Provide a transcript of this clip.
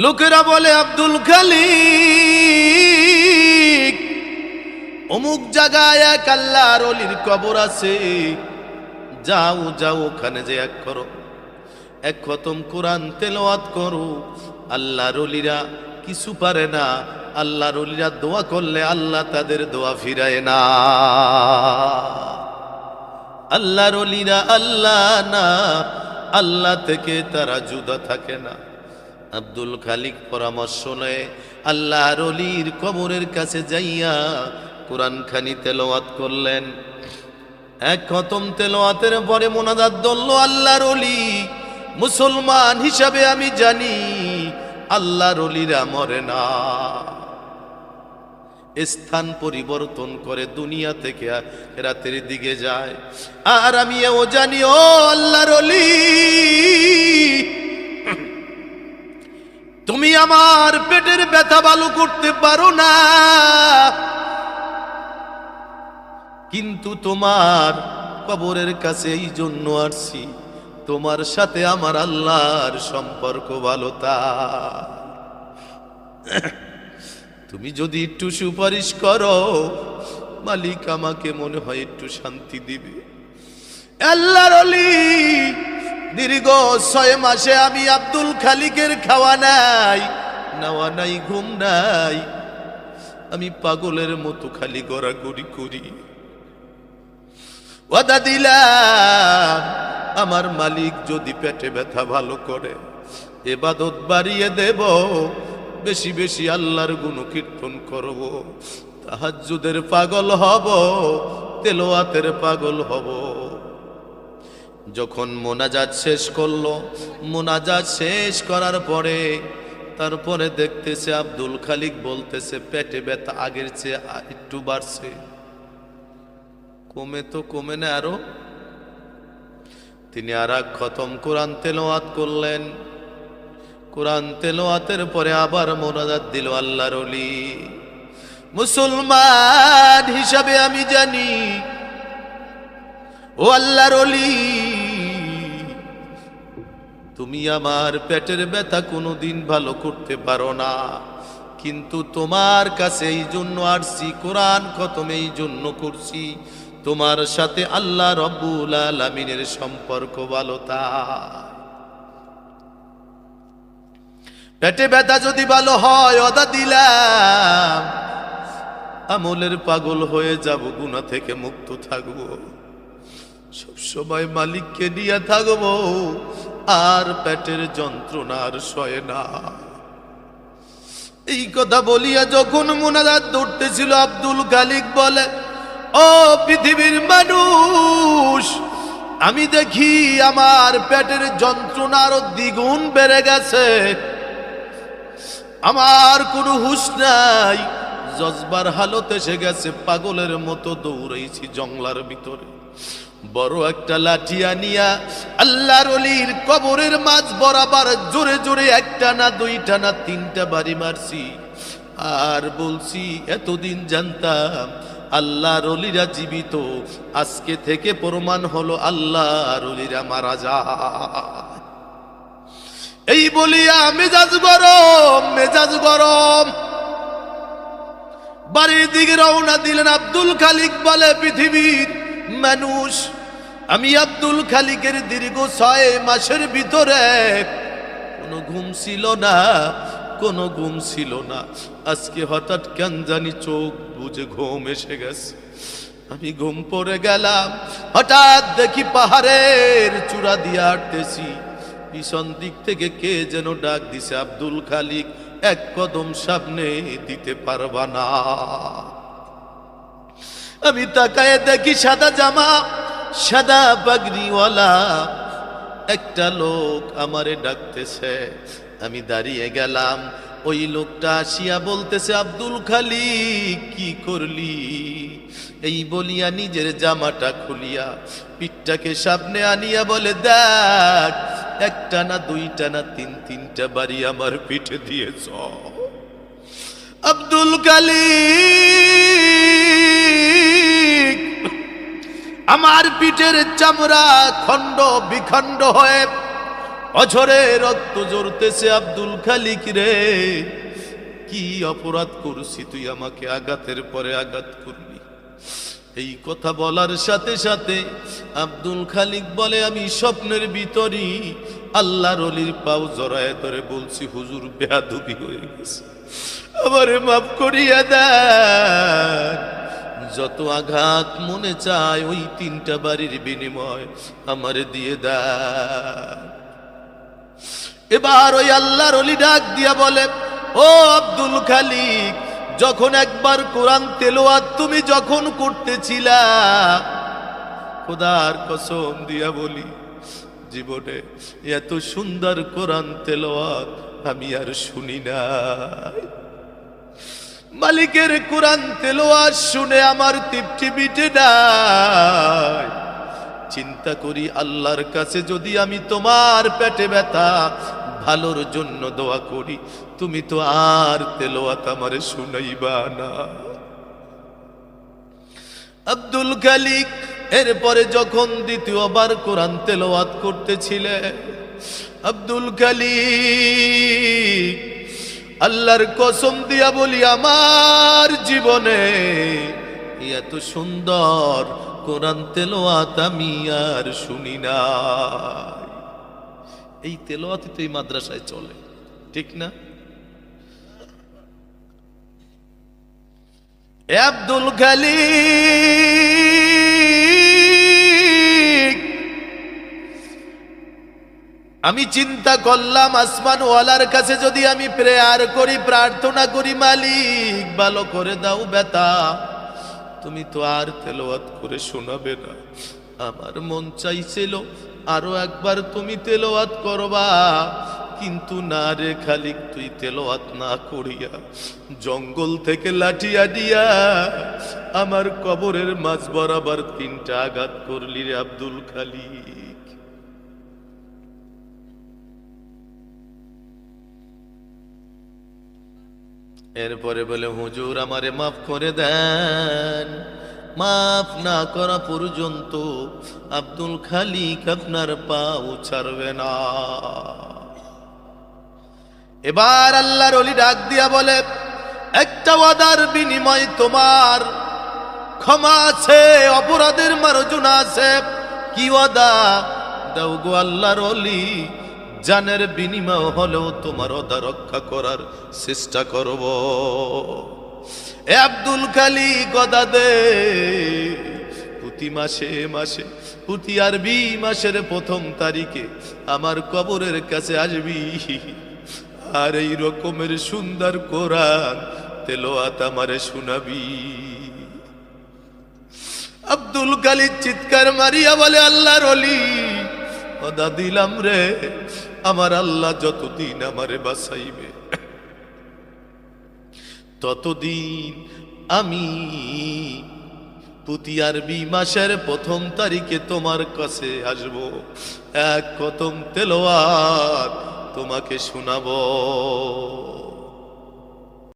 লোকেরা বলে আব্দুল খালিক অমুক জায়গায় এক আল্লাহর ওলির কবর আছে, যাও যাও ওখানে যে এক খতম কোরআন তেলাওয়াত করো। আল্লাহর ওলিরা কিছু পারে না, আল্লাহর ওলিরা দোয়া করলে আল্লাহ তাদের দোয়া ফিরায় না। আল্লাহর ওলিরা আল্লাহ না, আল্লাহ থেকে তারা জুদা থাকে না। আব্দুল খালিক পরামর্শ নেয়, আল্লাহর ওলির কবরের কাছে যাইয়া কোরআন খানি তেলাওয়াত করলেন। এক খতম তেলাওয়াতের পরে মোনাজাত ধরল, আল্লাহর ওলি মুসলমান হিসাবে আমি জানি আল্লাহর ওলিরা মরে না, স্থান পরিবর্তন করে দুনিয়া থেকে রাতের দিকে যায়। আর আমি ও জানি ও আল্লাহর ওলি, তুমি আমার পেটের ব্যথা ভালো করতে পারো না, কিন্তু তোমার কবরের কাছে এই জন্য আসছি, তোমার সাথে আমার আল্লাহর সম্পর্ক ভালো। তা তুমি যদি একটু সুপারিশ করো, মালিক আমাকে মনে হয় একটু শান্তি দিবে। আল্লাহর ওলি দীর্ঘ 6 মাসে আমি আব্দুল খালিকের খাওয়া নাই, নাওয়া নাই, ঘুম নাই, আমি পাগলের মতো খালি গড়াগড়ি করি। ওয়াদা দিলাম আমার মালিক যদি পেটে ব্যথা ভালো করে ইবাদত বাড়িয়ে দেব, বেশি বেশি আল্লাহর গুণকীর্তন করব, তাহাজ্জুদের পাগল হব, তেলাওয়াতের পাগল হব। যখন মোনাজাত শেষ করলো, মোনাজাত শেষ করার পরে তারপরে দেখতেছে আব্দুল খালিক বলতেছে পেটে ব্যথা আগের চেয়ে একটু বাড়ছে। কমে তো কমে না আরো। তিনি আর এক খতম কোরআন তেলাওয়াত করলেন। কোরআন তেলাওয়াতের পরে আবার মোনাজাত দিল, আল্লাহর ওলি মুসলমান হিসাবে আমি জানি ও আল্লাহর ওলি, তুমি আমার পেটের ব্যথা কোনোদিন ভালো করতে পারো না, কিন্তু তোমার কাছে এই জন্য আসছি, কোরআন খতম এই জন্য করছি, তোমার সাথে আল্লাহ রব্বুল আলামিনের সম্পর্ক ভালো। তাই পেটে ব্যথা যদি ভালো হয়, ওদা দিলাম আমলের পাগল হয়ে যাব, গুনাহ থেকে মুক্ত থাকব, সবসময় মালিককে নিয়ে থাকব, আর পেটের যন্ত্রণার সয় না। এই কথা বলিয়া যখন মোনাজাত ধরতেছিল, আব্দুল খালিক বলে, ও পৃথিবীর মানুষ, আমি দেখি আমার পেটের যন্ত্রণা আরো দ্বিগুণ বেড়ে গেছে, আমার কোনো হুঁশ নাই, জজবার হালত এসে গেছে, পাগলের মতো দৌড়াইছি জঙ্গলার ভিতরে, বড় একটা লাঠি আনিয়া আল্লাহর ওলির কবরের মাঝ বরাবর জোরে জোরে 1টা না 2টা না 3টা বাড়ি মারছি, আর বলছি এতদিন জানতাম আল্লাহর ওলিরা জীবিত, আজকে থেকে প্রমাণ হলো আল্লাহর ওলিরা মারা যায়। এই বলিয়া মেজাজ গরম বাড়ির দিকে রওনা দিলেন। আব্দুল খালিক বলে, পৃথিবীর মানুষ, আমি আব্দুল খালিকের দীর্ঘ 6 মাসের ভিতরে কোনো ঘুম ছিল না, আজকে হঠাৎ কেন জানি চোখ বুজে ঘুম এসে গেছে, আমি ঘুম পড়ে গেলাম, হঠাৎ দেখি পাহাড়ের চূড়া দিয়ে হাঁটতেছি, পিছন দিক থেকে কে যেন ডাক দিছে, আব্দুল খালিক 1 কদম সামনে দিতে পারবা না। আমি তাকায় দেখি সাদা জামা, সাদা পাগড়িওয়ালা একটা লোক আমারে ডাকতেছে। আমি দাঁড়িয়ে গেলাম, ওই লোকটা আসিয়া বলতেছে, আব্দুল খালিক কি করলি? এই বলিয়া নিজের জামাটা খুলিয়া পিঠটাকে সামনে আনিয়া বলে, দেখ 1টা না 2টা না 3টা বাড়ি আমার পিঠে দিয়েছ। আব্দুল খালিক আমার পিঠের চামড়া খণ্ড বিখণ্ড হয়ে অঝরে রক্ত ঝরতেছে। আব্দুল খালিক রে, কি অপরাধ করছি তুই আমাকে আঘাতের পরে আঘাত করবি? এই কথা বলার সাথে সাথে আব্দুল খালিক বলে, আমি স্বপ্নের ভিতরই আল্লাহর ওলির পাও জড়ায় ধরে বলছি, হুজুর বেয়াদবি হয়ে গেছে, আমারে মাফ করিয়া দেন। যত আঘাত মনে চায় ওই 3টা বাড়ির বিনিময় আমারে দিয়ে দেন। এবার ওই আল্লাহর ওলি ডাক দিয়া বলে, ও আব্দুল খালিক, যখন একবার কোরআন তেলাওয়াত তুমি যখন করতেছিলা, খোদার কসম দিয়া বলি, জীবনে এত সুন্দর কোরআন তেলাওয়াত আমি আর শুনি নাই। মালিকের কোরআন তেলাওয়াত শুনে আমার তৃপ্তি মিটে নাই। চিন্তা করি আল্লাহর কাছে যদি আমি তোমার পেটে ব্যথা ভালোর জন্য দোয়া করি, তুমি তো আর তেলাওয়াত আমারে শুনাইবা না। আব্দুল খালিক এরপরে যখন দ্বিতীয়বার কোরআন তেলাওয়াত করতেছিলেন, আব্দুল খালিক আল্লাহর কসম দিয়া বলি, আমার জীবনে এত সুন্দর কোরআন তেলাওয়াত আমি আর শুনি না। এই তেলাওয়াতই তো এই মাদ্রাসায় চলে, ঠিক না? আব্দুল খালিক, আমি চিন্তা করলাম আসমানওয়ালার কাছে যদি আমি প্রেয়ার করি, প্রার্থনা করি, মালিক ভালো করে দাও ব্যথা, তুমি তো আর তেলাওয়াত করে শোনাবে না। আমার মন চাইছিল আরো একবার তুমি তেলাওয়াত করবা, কিন্তু না রে খালিক, তুই তেলাওয়াত না করিয়া জঙ্গল থেকে লাঠিয়া দিয়া আমার কবরের মাঝ বরাবর 3টা আঘাত করলি রে আব্দুল খালিক। এরপরে বলে, হুজুর আমারে মাফ করে দেন। মাফ না করা পর্যন্ত আব্দুল খালিক আপনার পাও ছাড়বে না। এবার আল্লাহর ওলি ডাক দিয়া বলে, একটা ওয়াদার বিনিময় তোমার ক্ষমা আছে, অপরাধের মার্জনা আছে। কি ওয়াদা? দাও গো আল্লাহর ওলি, জানের বিনিময় হলেও তোমার ওয়াদা রক্ষা করার চেষ্টা করব। এ আব্দুল খালিক, ওয়াদা দে, প্রতি মাসে প্রতি আরবি মাসের 1ম তারিখে আমার কবরের কাছে আসবি, আর এই রকমের সুন্দর কোরআন তেলাওয়াত আমারে শোনাবি। আব্দুল খালিক চিৎকার মারিয়া বলে, আল্লাহর ওলি, ওয়াদা দিলাম রে, আমার আল্লাহ যতদিন আমারে বাঁচাইবে ততদিন আমি প্রতি আরবি মাসের 1ম তারিখে তোমার কাছে আসব, এক খতম তেলাওয়াত তোমাকে শোনাবো।